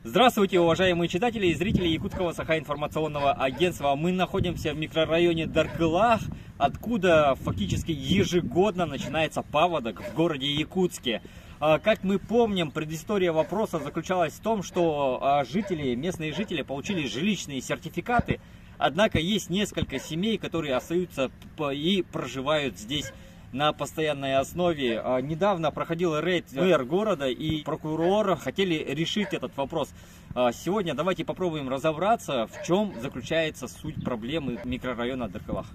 Здравствуйте, уважаемые читатели и зрители Якутского Саха-информационного агентства. Мы находимся в микрорайоне Даркылах, откуда фактически ежегодно начинается паводок в городе Якутске. Как мы помним, предыстория вопроса заключалась в том, что местные жители получили жилищные сертификаты, однако есть несколько семей, которые остаются и проживают здесь на постоянной основе. Недавно проходил рейд мэр города и прокурор хотели решить этот вопрос. Сегодня давайте попробуем разобраться, в чем заключается суть проблемы микрорайона Даркылах.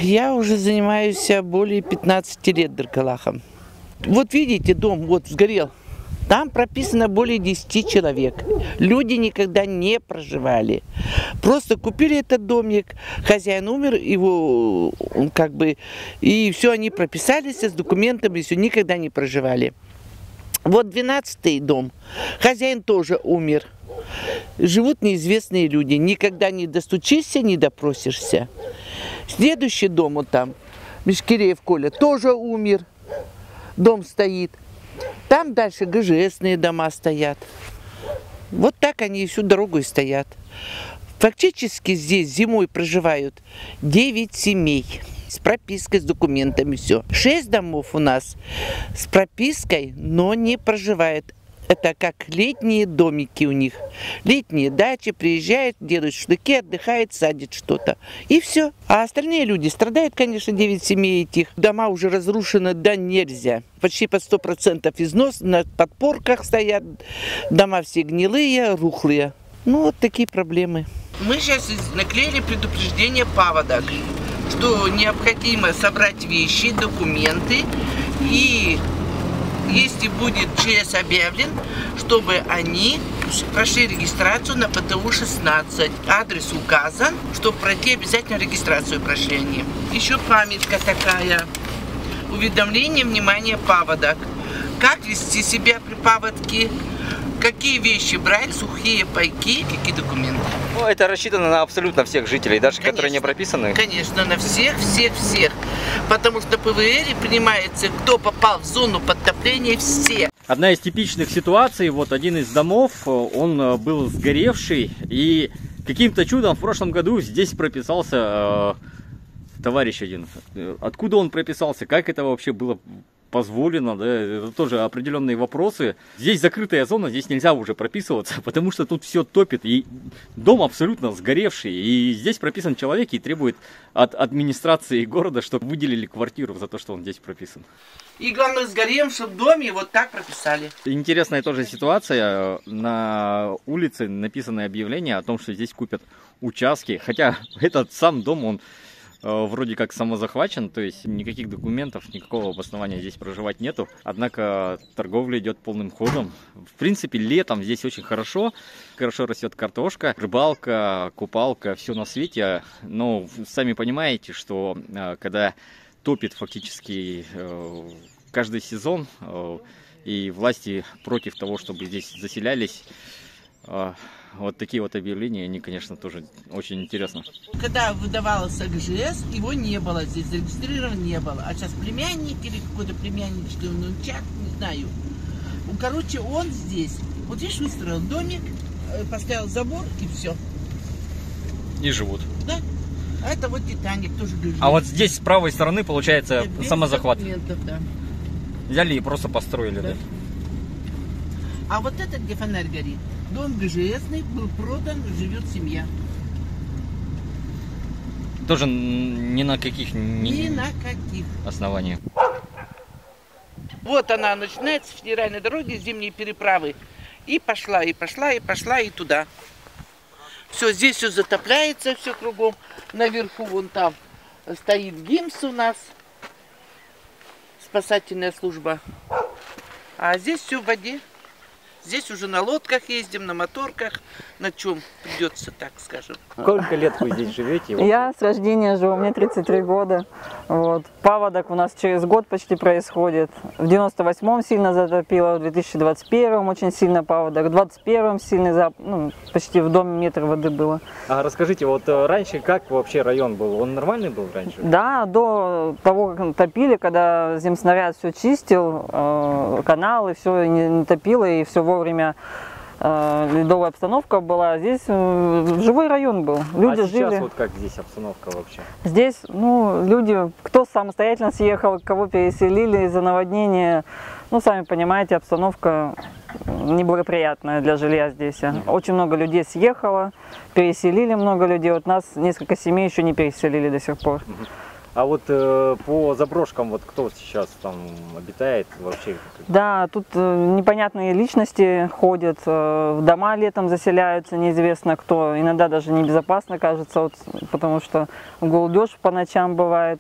Я уже занимаюсь более 15 лет Даркылахом. Вот видите, дом вот сгорел. Там прописано более 10 человек. Люди никогда не проживали. Просто купили этот домик, хозяин умер, его и все, они прописались с документами, все, никогда не проживали. Вот 12-й дом, хозяин тоже умер. Живут неизвестные люди, никогда не достучишься, не допросишься. Следующий дом вот там, Мишкиреев Коля, тоже умер. Дом стоит. Там дальше ГЖСные дома стоят. Вот так они всю дорогу и стоят. Фактически здесь зимой проживают 9 семей. С пропиской, с документами, все. 6 домов у нас с пропиской, но не проживают. Это как летние домики у них. Летние дачи, приезжают, делают шашлыки, отдыхают, садят что-то. И все. А остальные люди страдают, конечно, 9 семей этих. Дома уже разрушены, да нельзя. Почти под 100% износ, на подпорках стоят. Дома все гнилые, рухлые. Ну, вот такие проблемы. Мы сейчас наклеили предупреждение паводок, что необходимо собрать вещи, документы и... Если будет ЧС объявлен, чтобы они прошли регистрацию на ПТУ-16. Адрес указан, чтобы пройти обязательно регистрацию прошли они. Еще памятка такая. Уведомление, внимание, паводок. Как вести себя при паводке? Какие вещи брать, сухие пайки, какие документы. Ну, это рассчитано на абсолютно всех жителей, даже конечно, которые не прописаны? Конечно, на всех. Потому что ПВР принимается, кто попал в зону подтопления, все. Одна из типичных ситуаций, вот один из домов, он был сгоревший, и каким-то чудом в прошлом году здесь прописался товарищ один. Откуда он прописался, как это вообще было позволено, да, это тоже определенные вопросы. Здесь закрытая зона, здесь нельзя уже прописываться, потому что тут все топит, и дом абсолютно сгоревший, и здесь прописан человек и требует от администрации города, чтобы выделили квартиру за то, что он здесь прописан. И главное, сгоревшем в доме вот так прописали. Интересная тоже ситуация, на улице написано объявление о том, что здесь купят участки, хотя этот сам дом, он вроде как самозахвачен, то есть никаких документов, никакого обоснования здесь проживать нету. Однако торговля идет полным ходом. В принципе, летом здесь очень хорошо растет картошка, рыбалка, купалка, все на свете. Но сами понимаете, что когда топит фактически каждый сезон, и власти против того, чтобы здесь заселялись, вот такие вот объявления, они, конечно, тоже очень интересно. Когда выдавался ГЖС, его не было здесь, зарегистрирован не было. А сейчас племянник или какой-то племянник, что внучат, не знаю. Короче, он здесь, вот видишь, выстроил домик, поставил забор и все. И живут. Да. А это вот Титаник тоже ГЖС. А вот здесь с правой стороны, получается, самозахват. Да. Взяли и просто построили, да? А вот этот, где фонарь горит, дом ГЖСный, был продан, живет семья. Тоже ни на каких основаниях. Вот она начинается с федеральной дороги, зимние переправы. И пошла, и туда. Все, здесь все затопляется, все кругом. Наверху вон там стоит ГИМС у нас, спасательная служба. А здесь все в воде. Здесь уже на лодках ездим, на моторках, на чем придется, так скажем. Сколько лет вы здесь живете? Я с рождения живу, мне 33 года. Вот. Паводок у нас через год почти происходит. В 98-м сильно затопило, в 2021-м очень сильно паводок, в 2021-м сильный почти в доме метр воды было. А расскажите, вот раньше как вообще район был? Он нормальный был раньше? Да, до того, как топили, когда земснаряд все чистил, каналы, все не топило, и все вовремя ледовая обстановка была. Здесь живой район был. Люди а сейчас жили. вот как здесь обстановка вообще? Здесь, люди, кто самостоятельно съехал, кого переселили из-за наводнения, сами понимаете, обстановка неблагоприятная для жилья здесь. Очень много людей съехало, переселили много людей. Вот нас несколько семей еще не переселили до сих пор. А вот по заброшкам, вот кто сейчас там обитает вообще? Да, тут непонятные личности ходят, в дома летом заселяются, неизвестно кто. Иногда даже небезопасно кажется, потому что голдеж по ночам бывает.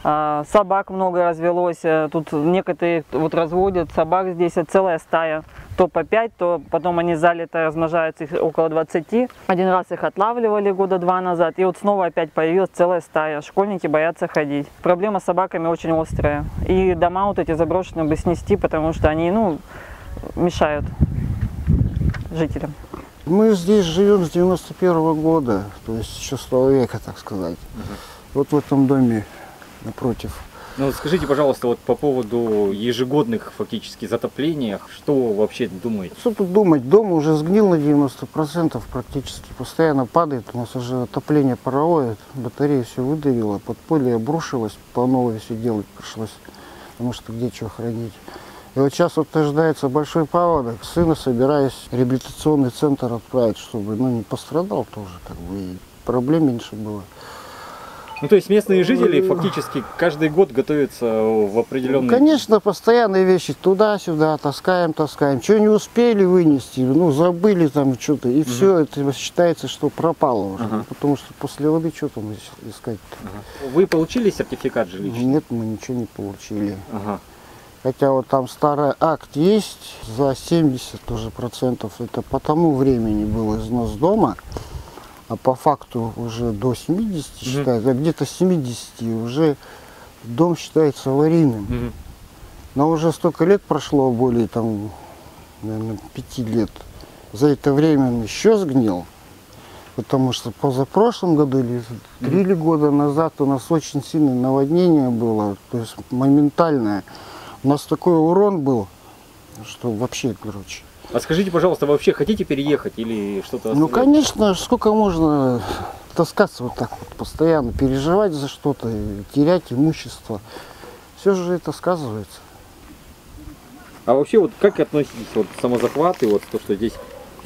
Собак много развелось, тут некоторые разводят собак здесь, целая стая. То по 5, то потом они залито размножаются, их около 20. Один раз их отлавливали года 2 назад, и вот снова опять появилась целая стая. Школьники боятся ходить. Проблема с собаками очень острая. И дома вот эти заброшенные бы снести, потому что они, мешают жителям. Мы здесь живем с 91-го года, то есть с 6 века, так сказать. Вот в этом доме напротив. Ну, скажите, пожалуйста, вот по поводу ежегодных фактически затоплений, что вы вообще думаете? Что тут думать, дом уже сгнил на 90% практически, постоянно падает, у нас уже отопление паровое, батарея все выдавила, подполье обрушилось, по новой все делать пришлось, потому что где что хранить. И вот сейчас вот ожидается большой паводок, сына собираюсь в реабилитационный центр отправить, чтобы не пострадал тоже, и проблем меньше было. Ну, то есть местные жители фактически каждый год готовятся в определенный... Конечно, постоянные вещи туда-сюда таскаем. Что не успели вынести, забыли там что-то, и все, это считается, что пропало уже. Потому что после воды что там искать-то? Вы получили сертификат жилищный? Нет, мы ничего не получили. Хотя вот там старый акт есть, за 70% тоже процентов, это по тому времени был износ дома. А по факту уже до 70 считается, а где-то 70 уже дом считается аварийным. Но уже столько лет прошло, более наверное, 5 лет. За это время он еще сгнил. Потому что позапрошлом году или 3 года назад у нас очень сильное наводнение было, то есть моментальное. У нас такой урон был, что вообще, А скажите, пожалуйста, вы вообще хотите переехать или что-то? Ну, конечно, сколько можно таскаться вот так вот, постоянно переживать за что-то, терять имущество. Все же это сказывается. А вообще, вот как относитесь к самозахвату, то, что здесь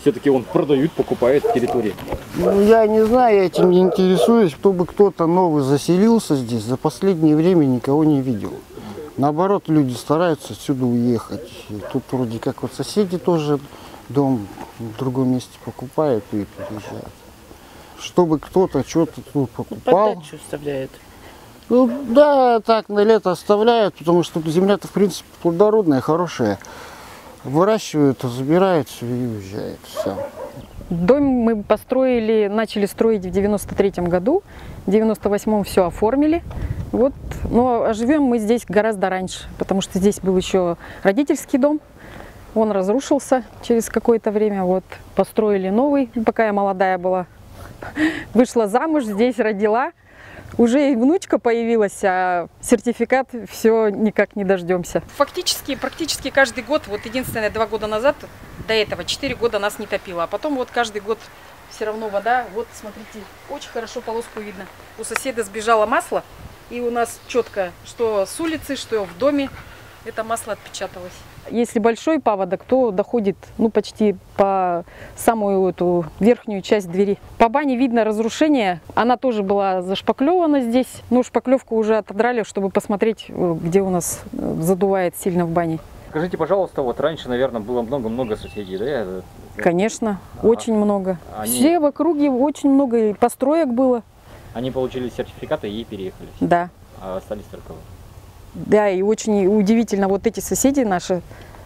все-таки он продают, покупает территории? Ну, я не знаю, я этим не интересуюсь. Чтобы кто-то новый заселился здесь, за последнее время никого не видел. Наоборот, люди стараются отсюда уехать. И тут вроде как соседи тоже дом в другом месте покупают и переезжают. Чтобы кто-то что-то тут покупал. Поддачу оставляет. Ну да, так на лето оставляют, потому что земля-то в принципе плодородная, хорошая. Выращивают, забирают все и уезжают. Все. Дом мы начали строить в 93-м году, в 98-м все оформили. Но живем мы здесь гораздо раньше, потому что здесь был еще родительский дом. Он разрушился через какое-то время. Построили новый, пока я молодая была. Вышла замуж, здесь родила. Уже и внучка появилась, а сертификат все никак не дождемся. Практически каждый год, единственное, 2 года назад, до этого 4 года нас не топило, а потом каждый год все равно вода. Смотрите, очень хорошо полоску видно. У соседа сбежало масло, и у нас четко, что с улицы, что в доме, это масло отпечаталось. Если большой паводок, то доходит почти по самую эту верхнюю часть двери. По бане видно разрушение. Она тоже была зашпаклевана здесь. Но шпаклевку уже отодрали, чтобы посмотреть, где у нас задувает сильно в бане. Скажите, пожалуйста, раньше, наверное, было много соседей, да? Конечно, очень много. Все в округе очень много и построек было. Они получили сертификаты и переехали? Да. А остались только вы? Да, и очень удивительно, эти соседи наши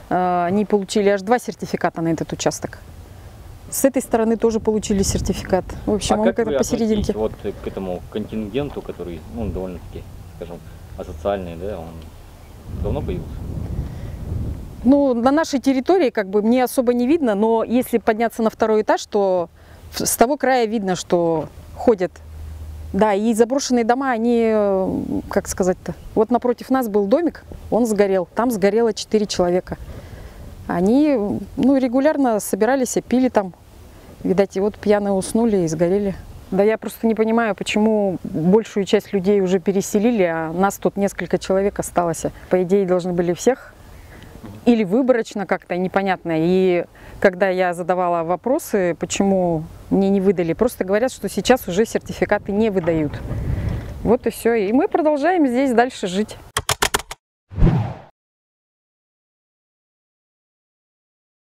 они получили аж 2 сертификата на этот участок. С этой стороны тоже получили сертификат. В общем, он как-то посерединке. Вот к этому контингенту, который, ну, довольно-таки, скажем, асоциальный, да, он давно появился? Ну, на нашей территории как бы мне особо не видно, но если подняться на 2-й этаж, то с того края видно, что ходят. Да, и заброшенные дома, они, как сказать-то, вот напротив нас был домик, он сгорел, там сгорело 4 человека. Они, ну, регулярно собирались, пили там, видать, и вот пьяные уснули и сгорели. Да я просто не понимаю, почему большую часть людей уже переселили, а нас тут несколько человек осталось. По идее, должны были всех или выборочно как-то, непонятно. И когда я задавала вопросы, почему мне не выдали, просто говорят, что сейчас уже сертификаты не выдают. Вот и все. И мы продолжаем здесь дальше жить.